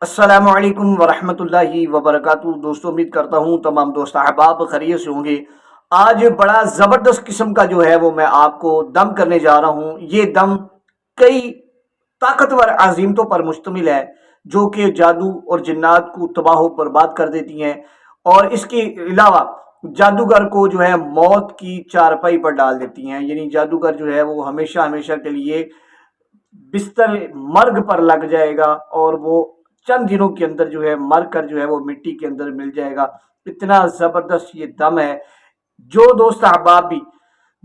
السلام علیکم ورحمۃ اللہ وبرکاتہ۔ دوستوں، امید کرتا ہوں تمام دوست احباب خیریت سے ہوں گے۔ آج بڑا زبردست قسم کا جو ہے وہ میں آپ کو دم کرنے جا رہا ہوں۔ یہ دم کئی طاقتور عظیمتوں پر مشتمل ہے جو کہ جادو اور جنات کو تباہ و برباد کر دیتی ہیں، اور اس کے علاوہ جادوگر کو جو ہے موت کی چارپائی پر ڈال دیتی ہیں۔ یعنی جادوگر جو ہے وہ ہمیشہ ہمیشہ کے لیے بستر مرگ پر لگ جائے گا، اور وہ چند دنوں کے اندر جو ہے مر کر جو ہے وہ مٹی کے اندر مل جائے گا۔ اتنا زبردست یہ دم ہے۔ جو دوست احباب بھی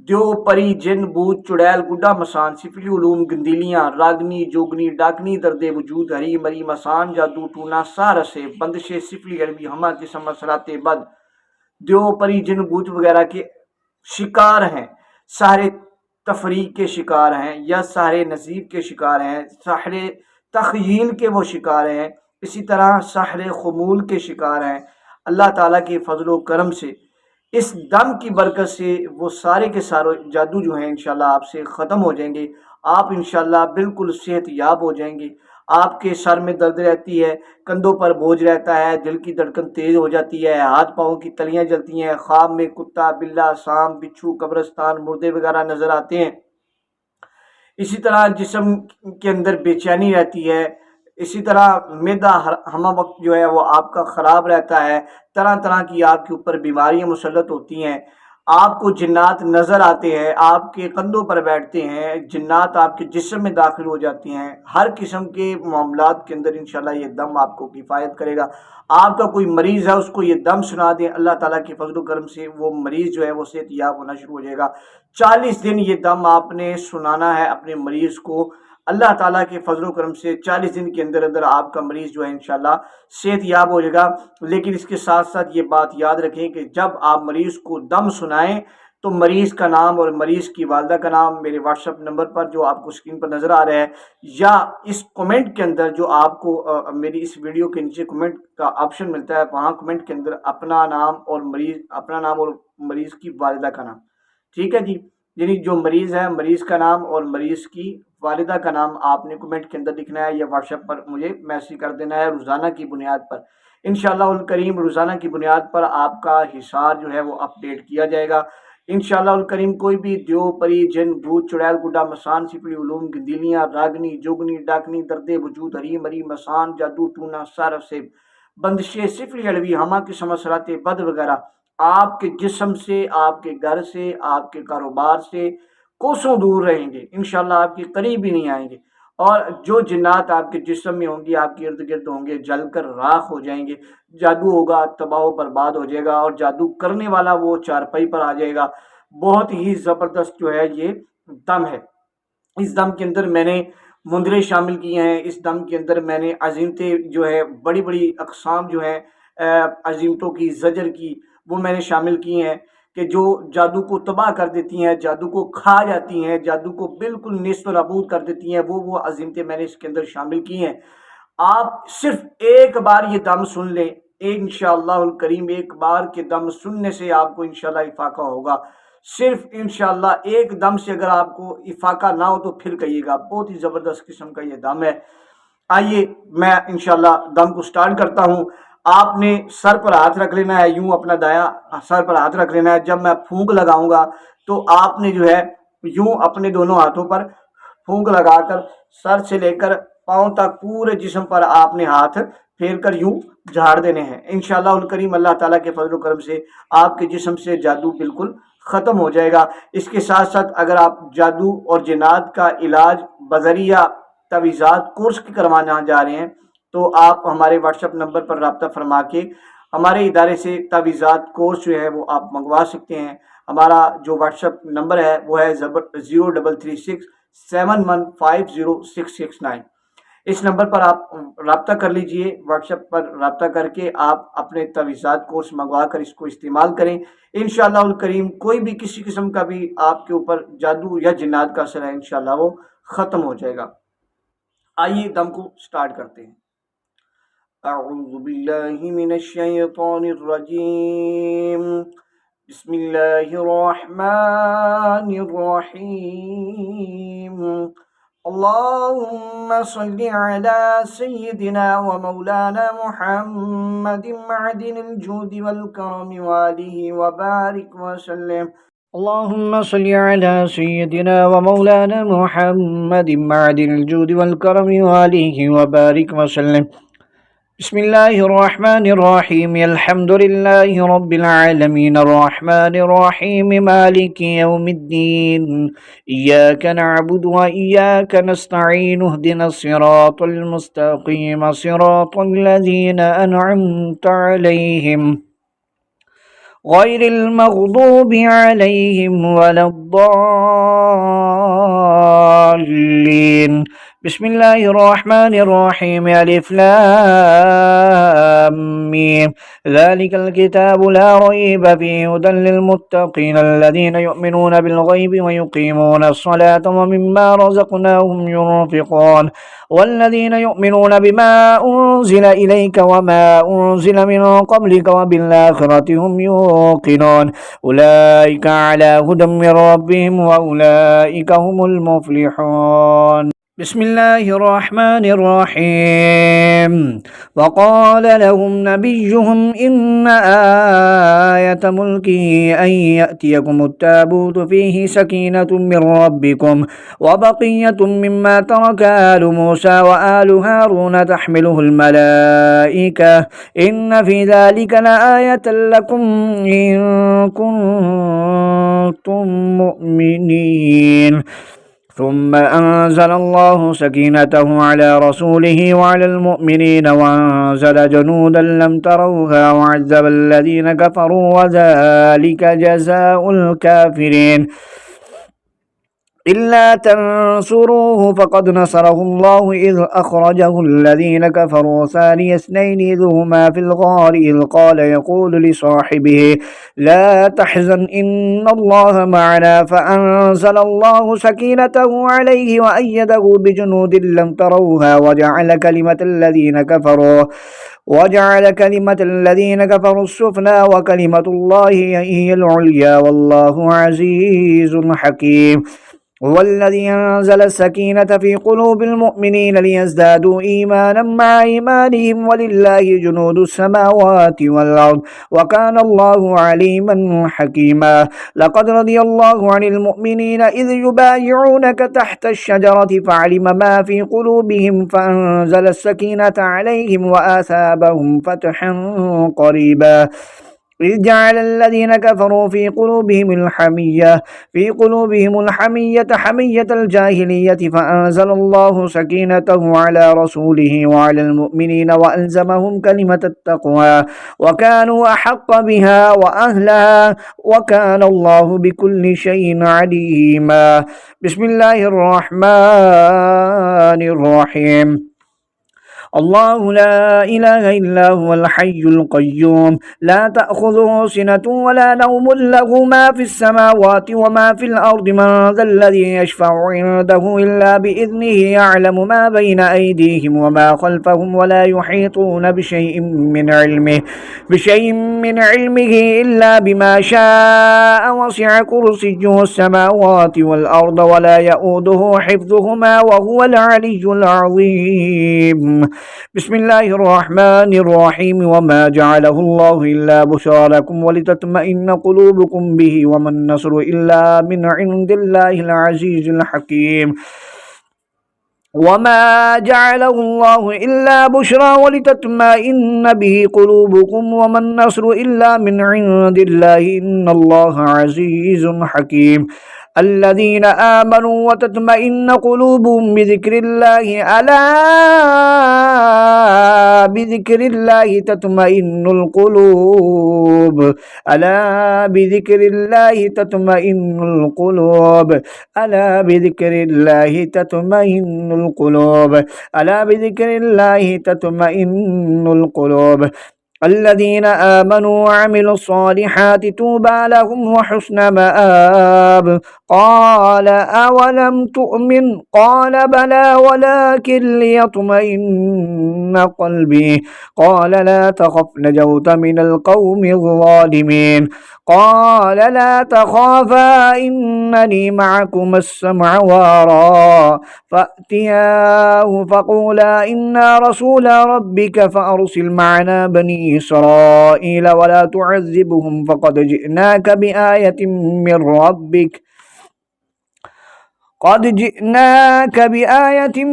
دیو پری جن بوت چڑیل گڈا مسان سفلی علوم گندیلیاں راگنی جوگنی ڈاکنی درد وجود ہری مری مسان جادو ٹونا سارسے بندشے سفلی عربی ہما قسم اثرات بد دیو پری جن بوت وغیرہ کے شکار ہیں، سارے تفریح کے شکار ہیں، یا سارے نصیب کے شکار ہیں، سارے تخیل کے وہ شکار ہیں، اسی طرح سحر خمول کے شکار ہیں۔ اللہ تعالیٰ کے فضل و کرم سے اس دم کی برکت سے وہ سارے کے سارے جادو جو ہیں انشاءاللہ آپ سے ختم ہو جائیں گے۔ آپ انشاءاللہ بالکل صحت یاب ہو جائیں گے۔ آپ کے سر میں درد رہتی ہے، کندھوں پر بوجھ رہتا ہے، دل کی دھڑکن تیز ہو جاتی ہے، ہاتھ پاؤں کی تلیاں جلتی ہیں، خواب میں کتا بلا سانپ بچھو قبرستان مردے وغیرہ نظر آتے ہیں، اسی طرح جسم کے اندر بے چینی رہتی ہے، اسی طرح معدہ ہمہ وقت جو ہے وہ آپ کا خراب رہتا ہے، طرح طرح کی آپ کے اوپر بیماریاں مسلط ہوتی ہیں، آپ کو جنات نظر آتے ہیں، آپ کے کندھوں پر بیٹھتے ہیں، جنات آپ کے جسم میں داخل ہو جاتے ہیں، ہر قسم کے معاملات کے اندر انشاءاللہ یہ دم آپ کو کفایت کرے گا۔ آپ کا کوئی مریض ہے، اس کو یہ دم سنا دیں، اللہ تعالیٰ کے فضل و کرم سے وہ مریض جو ہے وہ صحت یاب ہونا شروع ہو جائے گا۔ 40 دن یہ دم آپ نے سنانا ہے اپنے مریض کو۔ اللہ تعالیٰ کے فضل و کرم سے 40 دن کے اندر اندر آپ کا مریض جو ہے انشاءاللہ صحت یاب ہو جائے گا۔ لیکن اس کے ساتھ ساتھ یہ بات یاد رکھیں کہ جب آپ مریض کو دم سنائیں تو مریض کا نام اور مریض کی والدہ کا نام میرے واٹس ایپ نمبر پر جو آپ کو اسکرین پر نظر آ رہا ہے، یا اس کمنٹ کے اندر جو آپ کو میری اس ویڈیو کے نیچے کمنٹ کا آپشن ملتا ہے، وہاں کمنٹ کے اندر اپنا نام اور مریض کی والدہ کا نام، ٹھیک ہے جی؟ یعنی جو مریض ہے، مریض کا نام اور مریض کی والدہ کا نام آپ نے کمنٹ کے اندر لکھنا ہے، یا واٹس ایپ پر مجھے میسج کر دینا ہے روزانہ کی بنیاد پر۔ انشاءاللہ الکریم روزانہ کی بنیاد پر آپ کا حساب جو ہے وہ اپڈیٹ کیا جائے گا۔ انشاءاللہ الکریم کوئی بھی دیو پری جن بھوت چڑیل گڈا مسان سپڑی علوم گندیلیاں راگنی جوگنی ڈاکنی درد وجود ہری مری مسان جادو ٹونا سارا سے بندشے سفلی علوی ہما قسم اثرات بد وغیرہ آپ کے جسم سے، آپ کے گھر سے، آپ کے کاروبار سے کوسوں دور رہیں گے، انشاءاللہ آپ کے قریب ہی نہیں آئیں گے، اور جو جنات آپ کے جسم میں ہوں گی، آپ کے ارد گرد ہوں گے، جل کر راکھ ہو جائیں گے۔ جادو ہوگا تباہ و برباد ہو جائے گا، اور جادو کرنے والا وہ چارپائی پر آ جائے گا۔ بہت ہی زبردست جو ہے یہ دم ہے۔ اس دم کے اندر میں نے مندرے شامل کیے ہیں، اس دم کے اندر میں نے عظیمتیں جو ہے بڑی بڑی اقسام جو ہیں عظیمتوں کی زجر کی وہ میں نے شامل کی ہیں، کہ جو جادو کو تباہ کر دیتی ہیں، جادو کو کھا جاتی ہیں، جادو کو بالکل نیست و نابود کر دیتی ہیں، وہ عظیمتیں میں نے اس کے اندر شامل کی ہیں۔ آپ صرف ایک بار یہ دم سن لیں، انشاءاللہ الکریم ایک بار کے دم سننے سے آپ کو انشاءاللہ افاقہ ہوگا۔ صرف انشاءاللہ ایک دم سے اگر آپ کو افاقہ نہ ہو تو پھر کہیے گا، بہت ہی زبردست قسم کا یہ دم ہے۔ آئیے میں انشاءاللہ دم کو سٹارٹ کرتا ہوں۔ آپ نے سر پر ہاتھ رکھ لینا ہے، یوں اپنا دایاں سر پر ہاتھ رکھ لینا ہے۔ جب میں پھونک لگاؤں گا تو آپ نے جو ہے یوں اپنے دونوں ہاتھوں پر پھونک لگا کر سر سے لے کر پاؤں تک پورے جسم پر آپ نے ہاتھ پھیر کر یوں جھاڑ دینے ہیں۔ انشاءاللہ الکریم اللہ تعالیٰ کے فضل و کرم سے آپ کے جسم سے جادو بالکل ختم ہو جائے گا۔ اس کے ساتھ ساتھ اگر آپ جادو اور جنات کا علاج بذریعہ تعویذات کورس کی کروانا جا رہے ہیں تو آپ ہمارے واٹس ایپ نمبر پر رابطہ فرما کے ہمارے ادارے سے تعویذات کورس جو ہے وہ آپ منگوا سکتے ہیں۔ ہمارا جو واٹس ایپ نمبر ہے وہ ہے 033671506669۔ اس نمبر پر آپ رابطہ کر لیجئے، واٹس ایپ پر رابطہ کر کے آپ اپنے تعویذات کورس منگوا کر اس کو استعمال کریں۔ انشاءاللہ الکریم کوئی بھی کسی قسم کا بھی آپ کے اوپر جادو یا جنات کا اثر ہے انشاءاللہ وہ ختم ہو جائے گا۔ آئیے دم کو سٹارٹ کرتے ہیں۔ اعوذ باللہ من الشیطان الرجیم، بسم اللہ الرحمن الرحیم، اللهم صل على سيدنا ومولانا محمد معدن الجود والكرم وآله وبارك وسلم. اللهم صل على سيدنا ومولانا محمد معدن الجود والكرم وآله وبارك وسلم. بسم الله الرحمن الرحيم. الحمد لله رب العالمين الرحمن الرحيم مالك يوم الدين. إياك نعبد وإياك نستعين. اهدنا الصراط المستقيم صراط الذين أنعمت عليهم غير المغضوب عليهم ولا الضالين. بسم الله الرحمن الرحيم. ألف لام ميم. ذلك الكتاب لا ريب فيه هدى للمتقين الذين يؤمنون بالغيب ويقيمون الصلاة ومما رزقناهم ينفقون والذين يؤمنون بما أنزل إليك وما أنزل من قبلك وبالآخرة هم يوقنون أولئك على هدى من ربهم وأولئك هم المفلحون. بسم الله الرحمن الرحيم. وقال لهم نبيهم إن آية ملكه أن يأتيكم التابوت فيه سكينة من ربكم وبقية مما ترك آل موسى وآل هارون تحمله الملائكة إن في ذلك لآية لكم إن كنتم مؤمنين. ثم أنزل الله سكينته على رسوله وعلى المؤمنين وأنزل جنودا لم تروها وعذب الذين كفروا وذلك جزاء الكافرين. إلا تنصروه فقد نصره الله إذ أخرجه الذين كفروا ثاني اثنين إذ هما في الغار إذ قال يقول لصاحبه لا تحزن إن الله معنا فأنزل الله سكينته عليه وأيده بجنود لم تروها وجعل كلمة الذين كفروا السفلى وكلمة الله هي العليا والله عزيز حكيم. هو الذي أنزل السكينة في قلوب المؤمنين ليزدادوا إيمانا مع إيمانهم ولله جنود السماوات والأرض وكان الله عليما حكيما. لقد رضي الله عن المؤمنين إذ يبايعونك تحت الشجرة فعلم ما في قلوبهم فأنزل السكينة عليهم وآثابهم فتحا قريبا. إذ جعل الذين كفروا في قلوبهم الحمية حمية الجاهلية فأنزل الله سكينته على رسوله وعلى المؤمنين وألزمهم كلمة التقوى وكانوا أحق بها وأهلها وكان الله بكل شيء عليما. بسم الله الرحمن الرحيم. الله لا إله إلا هو الحي القيوم لا تأخذه سنة ولا نوم له ما في السماوات وما في الأرض من ذا الذي يشفع عنده إلا بإذنه يعلم ما بين أيديهم وما خلفهم ولا يحيطون بشيء من علمه إلا بما شاء وسع كرسيه السماوات والأرض ولا يؤوده حفظهما وهو العلي العظيم. بسم الله الرحمن الرحيم. وما جعله الله إلا بشرى لكم ولتطمئن قلوبكم به وما النصر إلا من عند الله العزيز الحكيم. وما جعله الله إلا بشرى ولتطمئن به قلوبكم وما النصر إلا من عند الله إن الله عزيز حكيم. الذين آمنوا وتطمئن قلوبهم بذكر الله ألا بذكر الله تطمئن القلوب ألا بذكر الله تطمئن القلوب ألا بذكر الله تطمئن القلوب ألا بذكر الله تطمئن القلوب الذين آمنوا وعملوا الصالحات طوبى لهم وحسن مآب قال أولم تؤمن قال بلى ولكن ليطمئن قلبي قال لا تخف نجوت من القوم الظالمين قال لا تخافا إنني معكما السمع وأرى فأتياه فقولا إنا رسول ربك فأرسل معنا بني إسرائيل ولا تعذبهم فقد جئناك بآية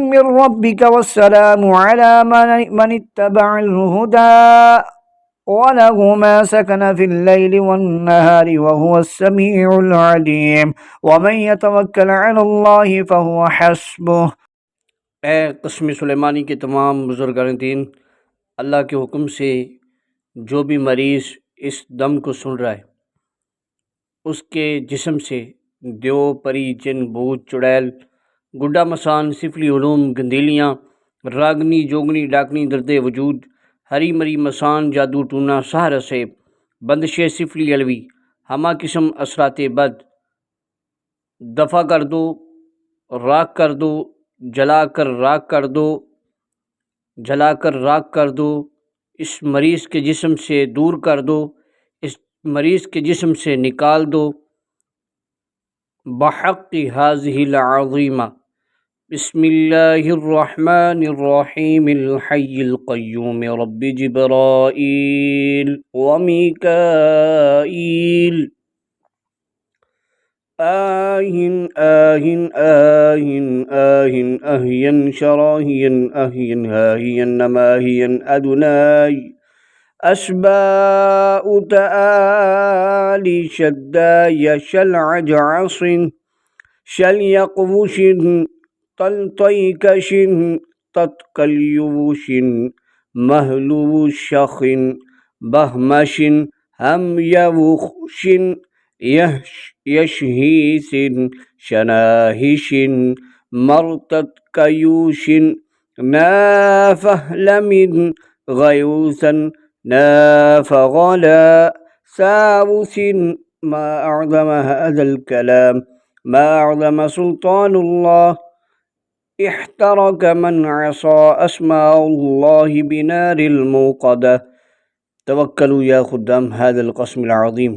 من ربك والسلام على من اتبع الهدى وله ما سكن في الليل والنهار وهو السميع العليم ومن يتوكل على الله فهو حسبه۔ اے قسم سلیمانی کے تمام بزرگان دین، اللہ کے حکم سے جو بھی مریض اس دم کو سن رہا ہے، اس کے جسم سے دیو پری جن بھوت چڑیل گڈا مسان سفلی علوم گندیلیاں راگنی جوگنی ڈاکنی درد وجود ہری مری مسان جادو ٹونا سہر سے بندش سفلی علوی ہما قسم اثرات بد دفع کر دو، راک کر دو، جلا کر راک کر دو، جلا کر راک کر دو، اس مریض کے جسم سے دور کر دو، اس مریض کے جسم سے نکال دو بحق هذه العظیمہ۔ بسم اللہ الرحمن الرحیم الحی القیوم رب جبرائیل ومیکائیل آہن آہن آہن آہن اہین شراہین اہین ہاہین نماہین ادنائی اسباء تعالی شدائی شلعجعص شلیقوش طلطیکش تتقلیوش مہلوشخ بہمش ہمیوخش یشہیس شناہش مرتد نافہلم غیوثا نافغلا ساوس ما اعظم هذا الكلام ما اعظم سلطان الله احترق من عصى اسماء الله بنار الموقدة۔ توکلوا یا خدام هذا القسم العظیم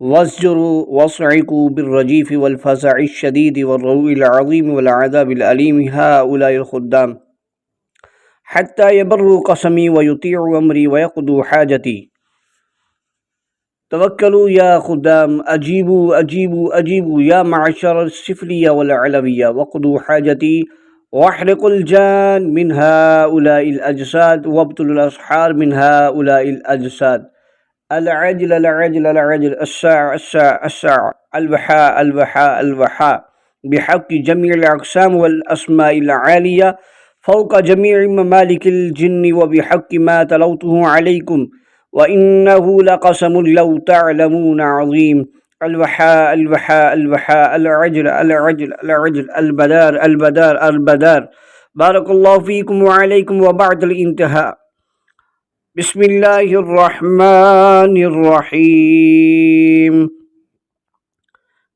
واسجروا واصعقوا بالرجيف والفزع الشديد والروع العظيم والعذاب الأليم هؤلاء الخدام حتى يبروا قسمي ويطيعوا أمري ويقضوا حاجتي۔ توکلوا یا خدام أجيبوا أجيبوا أجيبوا يا معشر السفلية والعلوية وقضوا حاجتي واحرقوا الجان من هؤلاء الأجساد وابتلوا الأسحار من هؤلاء الأجساد العجل العجل العجل الساعة الساعة الساعة البحاء البحاء البحاء بحق جميع الأقسام والأسماء العالية فوق جميع ممالك الجن وبحق ما تلوته عليكم وإنه لقسم لو تعلمون عظيم البحاء البحاء البحاء العجل العجل العجل البدار البدار البدار بارك الله فيكم وعليكم وبعد الانتهاء۔ بسم اللہ الرحمن الرحیم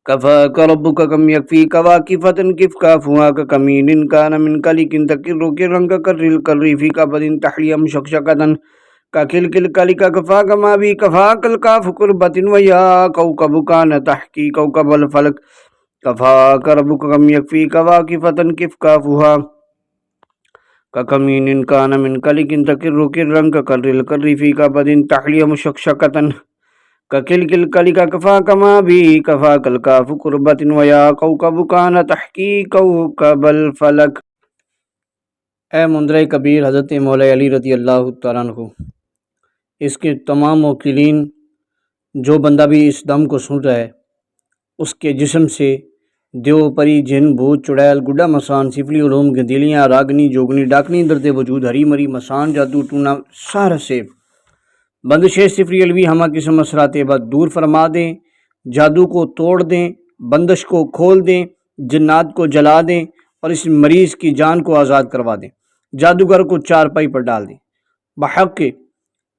کفاک ربک کم یکفیک واکفۃ کف کافواک کمین کان من کلک تکر کرن ککرل کری فی کبد تحلیم شکشکۃ ککل کل کلک کفاک ما بی کفاک الکاف قربۃ ویا کوکب کان تحکی کوکب الفلک کفاک ربک کم یکفیک واکفۃ کف کافوا ککمین کان من کلک تکر کرن ککرل کری فی کبد تحلیم شکشکۃ ککل کل کلک کفاک ما بی کفاک الکاف قربۃ ویا کوکب کان تحکی کوکب الفلک۔ اے منظر کبیر حضرت مولا علی رضی اللہ تعالیٰ عنہ، اس کے تمام موکلین، جو بندہ بھی اس دم کو سن رہا ہے، اس کے جسم سے دیو پری جن بھوت چڑیل گڈا مسان سفلی علوم گندیلیاں راگنی جوگنی ڈاکنی درد وجود ہری مری مسان جادو ٹونا سارا سے بندش سفلی علوی ہما قسم اثرات بد دور فرما دیں، جادو کو توڑ دیں، بندش کو کھول دیں، جنات کو جلا دیں اور اس مریض کی جان کو آزاد کروا دیں، جادوگر کو چارپائی پر ڈال دیں۔ بحق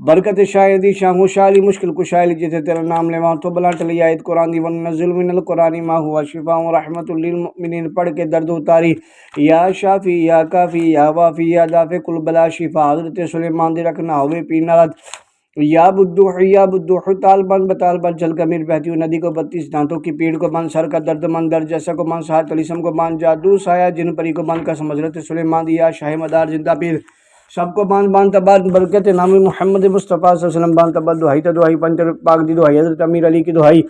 برکت شاہدی شاہ شالی مشکل کشائل جیسے تیرا نام لے وہاں تو بلا ٹلی آیت قرآن دی وننزل من القرآن ما ہوا شفاء و رحمت للمؤمنین پڑھ کے درد اتاری یا شافی یا کافی یا وافی یا دافع کل بلا شفا حضرت سلیمان دی رکھنا ہوئے پینا رات یا بدوح طالبان بطالبان چل کر میر بہتی ہوئی ندی کو 32 دانتوں کی پیڑ کو بند سر کا درد مند در جیسا کو بند سہار تلیسم کو بند جادو سایہ جن پری کو بند کا حضرت سلیمان دی یا شاہ مدار زندہ پیر سب کو باندھ تباد برکت نام محمد مصطفیٰ صلی اللہ علیہ وسلم باندھ تباد دعائی تا دعائی پنجر پاک دی دعائی حضرت امیر علی کی دعائی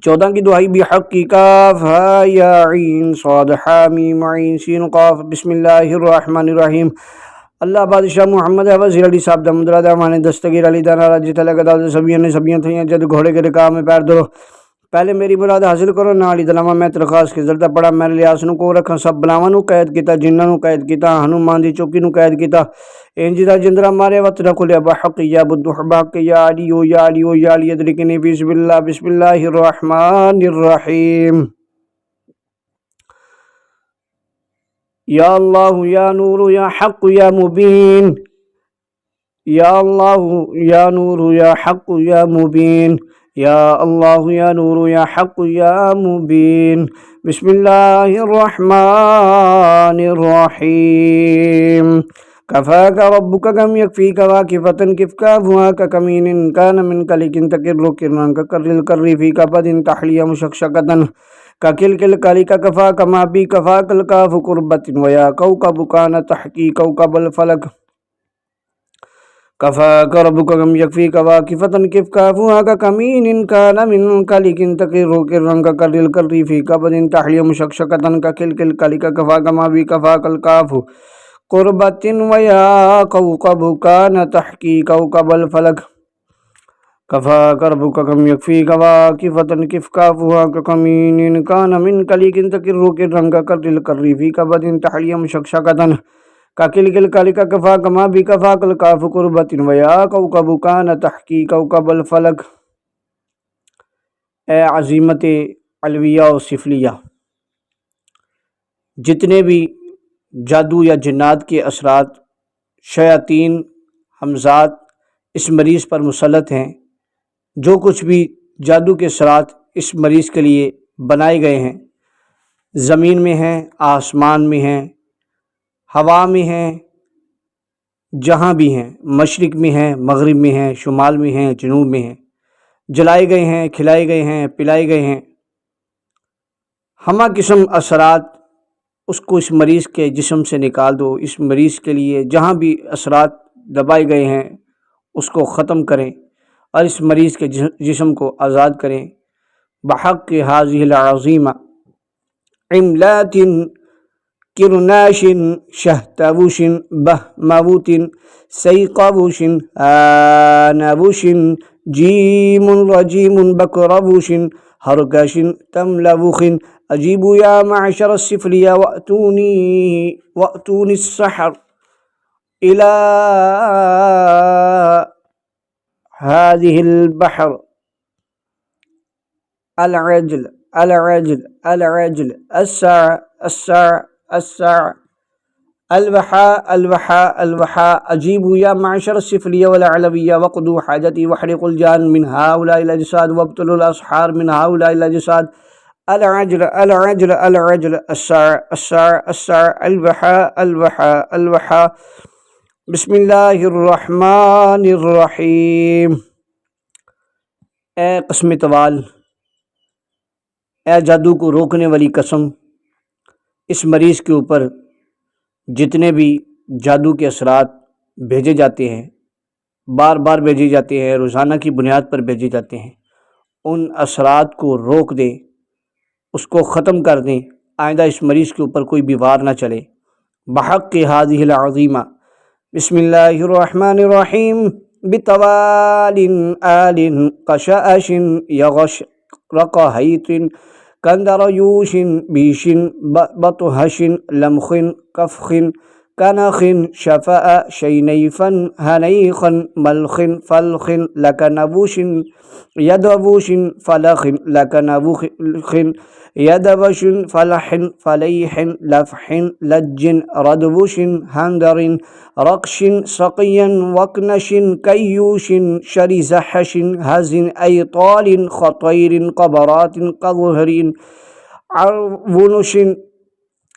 14 کی دعائی بحق کاف ہا یا عین صاد حامیم عین سین قاف بسم اللہ الرحمن الرحیم اللہ بادشاہ محمد وزیر علی صاحب دمدرہ دامان دستگیر علی دانا راجی تلک داد سبیاں تھیں جد گھوڑے کے رکاہ میں پیر درو پہلے میری مراد حاصل کرو نالی دلامہ میں درخواست کی زردہ پڑا میرے لیاس نو کو رکھا سب بلاواں نو قید کیتا جنہ نو قید کیتا ہنومان دی چوکی نو قید کیتا انجدہ جندرہ مارے وقت رکھو لیا بحق یا بدوح بحق یا علیو یا علیو یا علی ادرکنی بسم اللہ الرحمن الرحیم یا اللہ یا نور یا حق یا مبین یا اللہ یا نور یا حق یا مبین یا اللہ یا نور یا حق یا مبین بسم اللہ الرحمن الرحیم کفاک ربک کم یکفیک واکفتا کفکافها ککمین کان من کلکن تکر کرنان ککرل کری فیک بدن تحلی مشکشکتا ککلکل کلک کفاک ما بی کفاک الکاف قربت ویا کوکب کان تحکی کوکب الفلک کفاک ربک کم یکفیک واکفتا کفکافها ککمین کان من کلکن تکر کرنان ککرل کری فیک بدن تحلی مشکشکتا ککلکل کلک کفاک ما بی کفاک الکاف قربت ویا کوکب کان تحکی کوکب الفلک کفاک ربک کم یکفیک واکفتا کفکافها ککمین کان من کلکن تکر کرنان ککرل کری فیک بدن تحلی مشکشکتا ککلکل کلک کفاک ما بی کفاک الکاف قربت ویا کوکب کان تحکی کوکب الفلک اے عظیمت علویہ و سفلیہ جتنے بھی جادو یا جنات کے اثرات شیاطین حمزات اس مریض پر مسلط ہیں جو کچھ بھی جادو کے اثرات اس مریض کے لیے بنائے گئے ہیں زمین میں ہیں آسمان میں ہیں ہوا میں ہیں جہاں بھی ہیں مشرق میں ہیں مغرب میں ہیں شمال میں ہیں جنوب میں ہیں جلائے گئے ہیں کھلائے گئے ہیں پلائے گئے ہیں ہمہ قسم اثرات اس کو اس مریض کے جسم سے نکال دو اس مریض کے لیے جہاں بھی اثرات دبائے گئے ہیں اس کو ختم کریں اور اس مریض کے جسم کو آزاد کریں بحق حاضی العظیمہ عملات کرناش شہتوش بہموت سیقوش آنوش جیم رجیم بکروش ہرگش تملوخ اجیبوا یا معشر السفلیہ وأتونی السحر الى هذه البحر العجل العجل العجل الساعة الوحاء الوحاء الوحاء اجیبوا یا معشر السفلیہ والعلویہ وقضوا حاجتی واحرقوا الجان من هؤلاء الاجساد وابتلوا الاسحار من هؤلاء الاجساد العجل العجل العجل الساعة الوحاء الوحاء الوحاء بسم اللہ الرحمن الرحیم اے قسم طوال اے جادو کو روکنے والی قسم اس مریض کے اوپر جتنے بھی جادو کے اثرات بھیجے جاتے ہیں بار بار بھیجے جاتے ہیں روزانہ کی بنیاد پر بھیجے جاتے ہیں ان اثرات کو روک دیں اس کو ختم کر دیں آئندہ اس مریض کے اوپر کوئی بھی وار نہ چلے بحق حاضی العظیمہ بسم اللہ الرحمن الرحیم بطوال آل قشعش یغش رقحیت کندریوش بیش بطحش لمخ کفخ كنخ شفاء شينيفا هنيخا ملخ فلخ لك نبوش يدوش فلخ لك نبوخ يدبش فلح فليح لفح لج ردبش هندر رقش سقيا وقنش كيوش شرزحش هزن أيطال خطير قبرات قظهر عرونش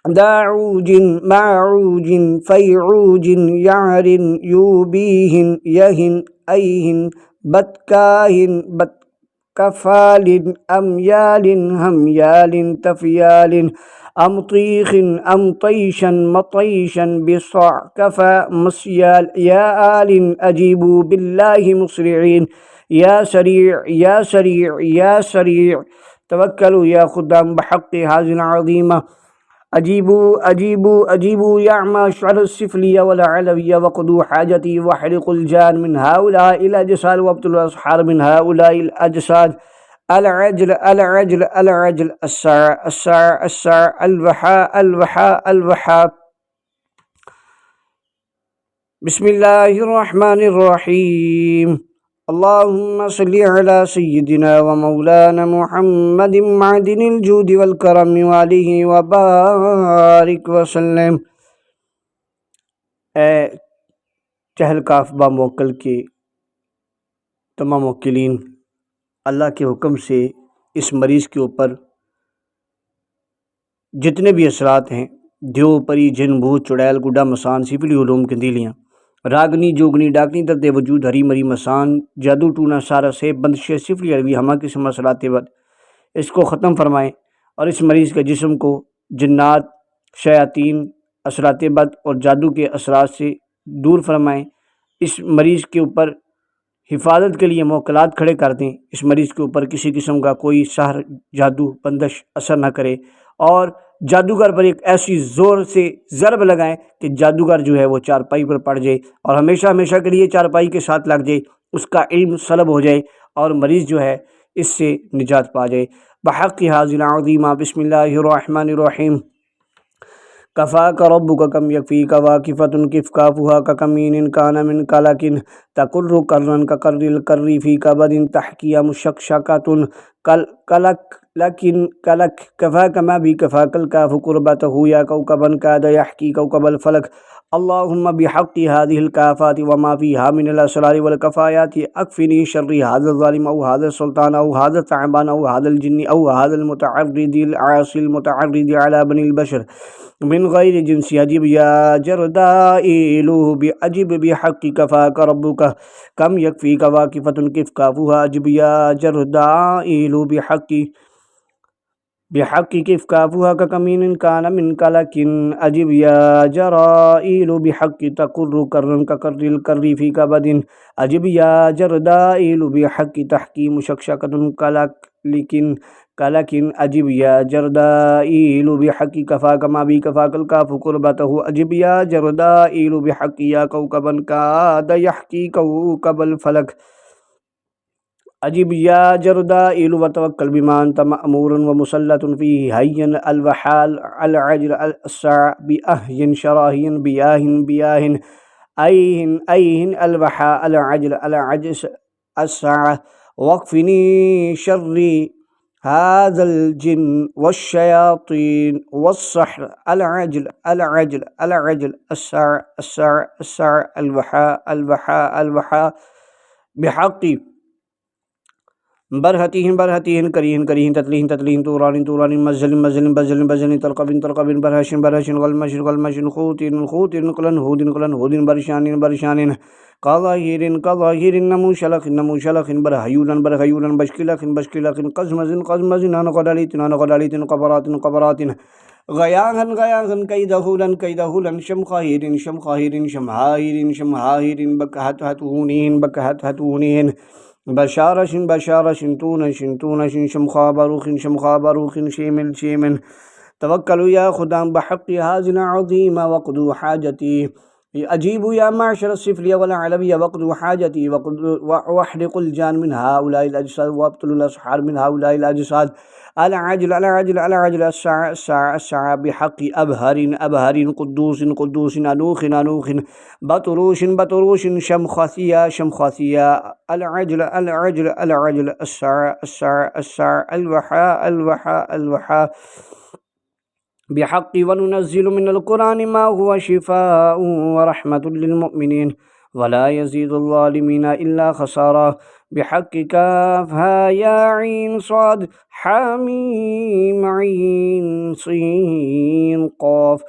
داعوج معوج فيعوج يعر يوبيه يهن أيهن بتكاهن بتكفال أميال هميال تفيال أمطيخ أمطيشا مطيشا بصع كفى مسيال يا آل أجيبوا بالله مسرعين يا سريع يا سريع يا سريع توكلوا يا خدام بحق هذه العظيمة أجيبوا أجيبوا أجيبوا يا معشر السفلية والعلوية وقضوا حاجتي واحرقوا الجان من هؤلاء الأجساد وابتلوا الأسحار من هؤلاء الأجساد العجل العجل العجل الساعة الساعة الساعة الوحاء الوحاء الوحاء. بسم الله الرحمن الرحيم. اللهم صل على سيدنا ومولانا محمد معدن الجود والكرم وعليه وبارك وسلم. اے چہل کاف با موکل کے تمام موکلین، اللہ کے حکم سے اس مریض کے اوپر جتنے بھی اثرات ہیں، دیو پری جن بھوت چڑیل گڈا مسان سفلی علوم کندیلیاں راگنی جوگنی ڈاکنی درد وجود ہری مری مسان جادو ٹونا سارا سے بندش سفلی عربی ہما قسم اثرات بد اس کو ختم فرمائیں، اور اس مریض کے جسم کو جنات، شیاطین، اثرات بد اور جادو کے اثرات سے دور فرمائیں۔ اس مریض کے اوپر حفاظت کے لیے موکلات کھڑے کر دیں، اس مریض کے اوپر کسی قسم کا کوئی سحر، جادو، بندش اثر نہ کرے، اور جادوگر پر ایک ایسی زور سے ضرب لگائیں کہ جادوگر جو ہے وہ چارپائی پر پڑ جائے اور ہمیشہ ہمیشہ کے لیے چارپائی کے ساتھ لگ جائے، اس کا علم سلب ہو جائے اور مریض جو ہے اس سے نجات پا جائے۔ بحق ھذہ العظیمہ بسم اللہ الرحمن الرحیم۔ کفاک ربک کم یکفیک واکفۃ کف کافھا ککمین کان من کلک تقر کرن کقر الکر فی کبد تحکی مشکشکۃ کلک لكن كلك كفاك ما بي كفاك الكاف قربته يا كوكبا كاد يحكي كوكب الفلك اللهم بحق هذه الكافات وما فيها من الأسرار والكفايات أكفني شر هذا الظالم أو هذا السلطان أو هذا الثعبان أو هذا الجن أو هذا المتعرض العاصي المتعرض على بني البشر من غير جنس. أجب يا جردائل بأجب بحق كفاك ربك كم يكفيك واكفة كف كافها. أجب يا جردائل بحق كف كافها ككمين كان من كلك. أجب يا جرائيل بحق تقر كرا ككر الكر في كبد. أجب يا جردائيل بحق تحكي مشكشكة كلكن أجب يا جردائيل بحق كفاك ما بي كفاك الكاف قربته. أجب يا جردائيل بحق يا كوكبا كاد يحكي كوكب الفلك. أجب يا جردائيل وتوكل بما أنت مأمور ومسلط فيه هين الوحال العجل الساع بأهين شراهين بياهن أيهن الوحاء العجل العجز الساعة. واكفني شر هذا الجن والشياطين والسحر العجل الساع الوحاء بحق برهتين كريهن تتليهن طوران مزل تلقب برهش غلمش خوت قلن هود برشان قظاهير نموشلخ برهيولا بشكلخ قزمز نانقداليت قبرات غياهن كيدهولا شمخاهير بكهتهونين بشارش تونش شمخا باروخ شيمن. توكلوا يا خدام بحق هذه العظيمة وقضوا حاجتي أجيبوا يا معشر السفلية والعلوية واقضوا حاجتي واحرقوا الجان من هؤلاء الأجساد وابطلوا الأسحار من هؤلاء الأجساد العجل العجل العجل الساعة الساعة الساعة بحق أبهر أبهر قدوس قدوس أنوخ أنوخ بطروش بطروش شمخاثية شمخاثية العجل العجل العجل الساعة الساعة الساعة الوحاء الوحاء الوحاء بحق وننزل من القرآن ما هو شفاء ورحمة للمؤمنين ولا يزيد الظالمين إلا خسارا بحق كافها يا عين صاد حاميم عين صين قاف